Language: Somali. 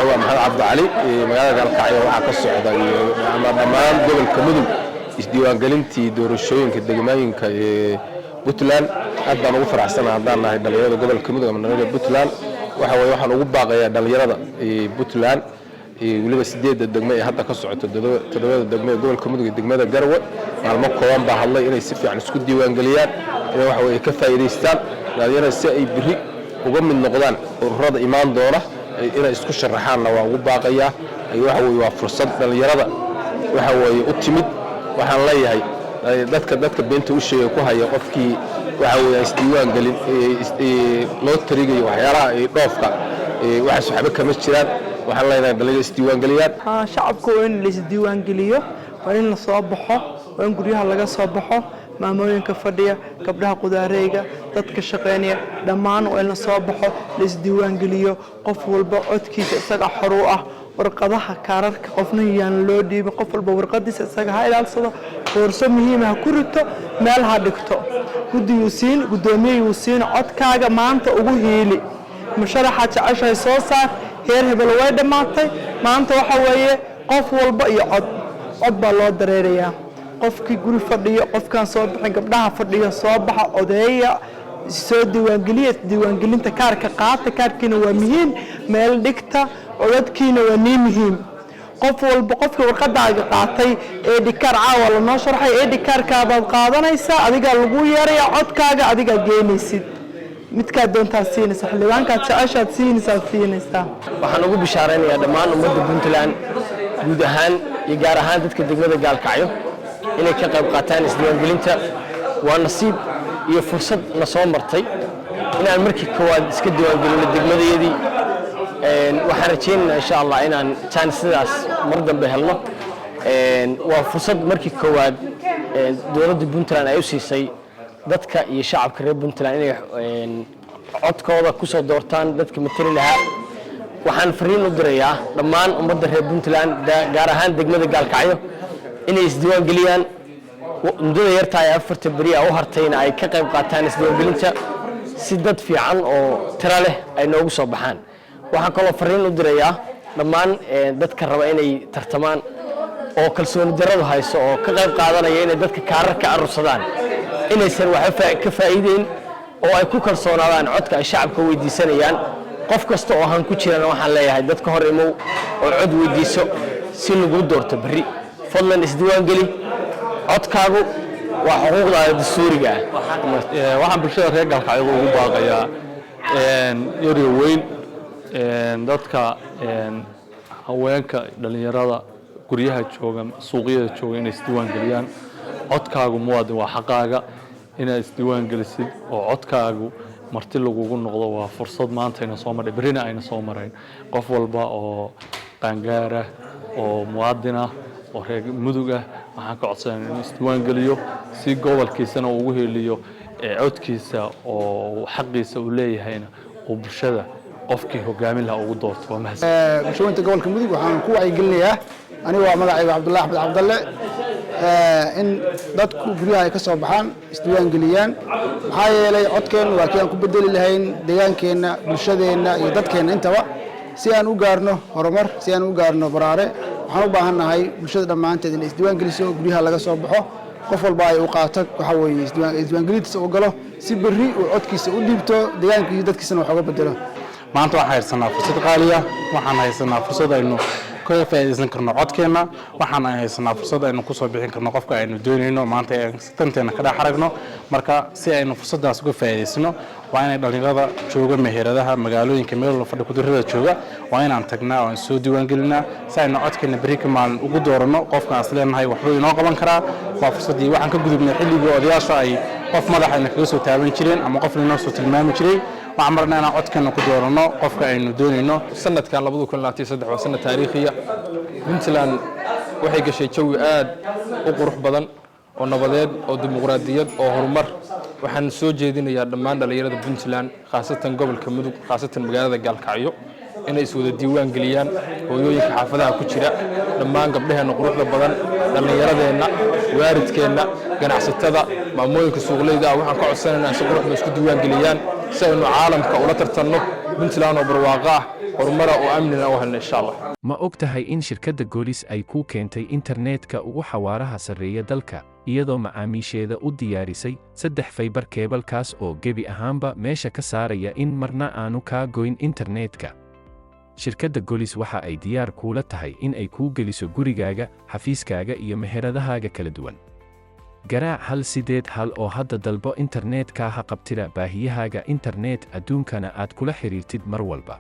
waa Maxamed Cabdi Cali magaalada Galkacyo waxa ka socda ama dhammaan gobolka Mudug isdiiwaangelintii doorashooyinka degmooyinka Puntland aad baan ugu faraxsanahay haddaan nahay dhalinyarada gobolka Mudug ama dhalinyarada Puntland waxaan ugu baaqayaa dhalinyarada Puntland waliba 8 degmo ee hadda ka socoto 7 degmo ee gobolka Mudug iyo degmada Garowe maalmo kooban baa hadlay inay si fiican isku diiwaangeliyaan inay ka faa'iideystaan dhalinyarada si ay biri uga mid noqdaan ururada imaan doona inay isku sharaxaanna waa ugu baaqayaa waa fursad dhalinyarada u timid waxaan leeyahay dadka beenta u sheegay ku haya qofkii isdiiwaangelin loo tarigayo waxyaalaha dhoofka waxa waxba kama jiraan waxaan leeyahay dhalinyarada isdiiwaangeliyaan shacabku waa in la isdiiwaangeliyo waa in la soo baxo waa in guryaha laga soo baxo maamooyinka fadhiya gabdhaha qudaareyga dadka shaqeynaya dhammaan waa in la soo baxo la isdiiwaangeliyo qof walba codkiisa isaga xor u ah warqadaha kaararka qofna yaan loo dhiibin qof walba warqadiisa isaga ha ilaalsado doorso muhiim ah ku rito meel ha dhigto gudoomiyuu siin codkaaga maanta ugu hiili musharaxa jeceshahay soo saar heer hebel way dhamaatay maanta waxa weeye qof walba iyo cod baa loo dareerayaa qofkii guri fadhiyo qofkan soo bixin gabdhaha fadhiyo soo baxa odeeya soo diiwaangelinta kaarka qaata kaarkiina waa muhiim meel dhigta codadkiina waa muhiim qof walba qofka warqadaaga qaatay ee dhikaar caawa la noo sharxay ee dhikaarkaabaad qaadanaysaa adiga lagu yeerayaa codkaaga adiga geenaysid midka doontaa siinaysa xildhibaanka jeceshaad siinaysaa waxaan ugu bishaaraynayaa dhammaan ummadda Puntland guud ahaan iyo gaar ahaan dadka degmada Gaalkacyo inay ka qayb qaataan isdiiwaangelinta waa nasiib iyo fursad la soo martay inaan markii koowaad iska diiwaangelino degmadeedii waxaan rajaynaynaa insha Allah inaan chance-daas mar dambe helno waa fursad markii koowaad dowladda Puntland ay u siisay dadka iyo shacabka reer Puntland inay codkooda ku soo doortaan dadka matali lahaa waxaan fariin u dirayaa dhammaan ummadda reer Puntland gaar ahaan degmada Gaalkacyo inay isdiiwaangeliyaan muddo yarta ay 4 bari u hartayna ay ka qayb qaataan isdiiwaangelinta si dad fiican oo tira leh ay noogu soo baxaan waxaan kaloo fariin u dirayaa dhammaan dadka raba inay tartamaan oo kalsooni darradu hayso oo ka qayb qaadanaya inay dadka kaararka arursadaan inaysan wax ka faa'iideyn oo ay ku kalsoonaadaan codka ay shacabka weydiisanayaan qof kasta oo han ku jirana waxaan leeyahay dadka hor imow oo cod weydiiso si lagu doorto bari fadlan isdiiwaangeli codkaagu waa xuquuqda dastuuriga waxaan bulshada reer Galkacyo ugu baaqayaa yari weyn dadka haweenka dhalinyarada guryaha jooga suuqyada jooga inay isdiiwaangeliyaan codkaagu muwaadin waa xaqaaga inaad isdiiwaangelisid oo codkaagu marti lagugu noqdo waa fursad maanta ayna soo maray berina ayna soo marayn qof walba oo qaangaara oo muwaadin ah oo reer Mudug ah waxaan ka codsanayaa inuu isdiiwaangeliyo si gobolkiisana ugu heliyo codkiisa oo xaqiisa u leeyahayna oo bulshada qofkii hogaamin lahaa ugu doorto waa mahadsan bulshooyinka gobolka Mudug waxaan ku wacyigelinayaa aniga waa magacayga Cabdullaahi Axmed Cabdalle in dadku guryaha ay ka soo baxaan isdiiwaangeliyaan maxaa yeelay codkeen waa kii aan ku bedeli lahayn deegaankeena bulshadeena iyo dadkeena intaba si aan u gaarno horumar si aan u gaarno baraare waxaan u baahanahay bulshada dhammaanteed in isdiiwaangeliso guryaha laga soo baxo qof walba ay u qaato waxa weeye isdiiwaangelintiisa u galo si berri uu codkiisa u dhiibto deegaanka iyo dadkiisana wax uga bedelo maanta waxaan haysanaa fursad qaali ah waxaan haysanaa fursad aynu ka faa'iideysan karno codkeena waxaan haysanaa fursad aynu ku soo bixin karno qofka aynu doonayno maanta ee tanteena ka dhex aragno marka si aynu fursadaas uga faa'iideysano waa inay dhalinyarada jooga meheradaha magaalooyinka meel walba fadhi kudurada jooga waa inaan tagnaa oo aan soo diiwaangelinaa si aynu codkeena bari ka maalin ugu doorano qofka aan leenahay wuxuu inoo qaban karaa waa fursadii waxaan ka gudubnay xilligii odayaasha ay qof madaxayna kaga soo taaban jireen ama qof inoo soo tilmaami jiray waxaan marnaa inaan codkeena ku doorano qofka aynu doonayno sanadkan 2023 waa sanad taariikhiya Puntland waxay gashay jawi aad u qurux badan oo nabadeed oo dimuqraadiyad oo horumar waxaan soo jeedinayaa dhammaan dhalinyarada Puntland khaasatan gobolka Mudug khaasatan magaalada Gaalkacyo inay iswada diiwaan geliyaan hooyooyinka xaafadaha ku jira dhammaan gabdhaheena quruxda badan dhalinyaradeenna waaridkeena ganacsatada maamooyinka suuqleyda waxaan ka codsanaynaa si quruxda isku diiwaan geliyaan si aynu caalamka ula tartanno Puntland oo barwaaqo ah horumara oo amnina u helna insha allah. Ma og tahay in shirkadda Golis ay ku keentay internetka ugu xawaaraha sarreeya dalka iyadoo macaamiisheeda u diyaarisay 3 faybar keebalkaas oo gebi ahaanba meesha ka saaraya in marna aanu kaa goyn internetka. Shirkadda Golis waxa ay diyaar kuula tahay in ay kuu geliso gurigaaga, xafiiskaaga iyo meheradahaaga kala duwan. Garaac 181 oo hadda dalbo internetka ha qabtira baahiyahaaga internet adduunkana aad kula xiriirtid mar walba.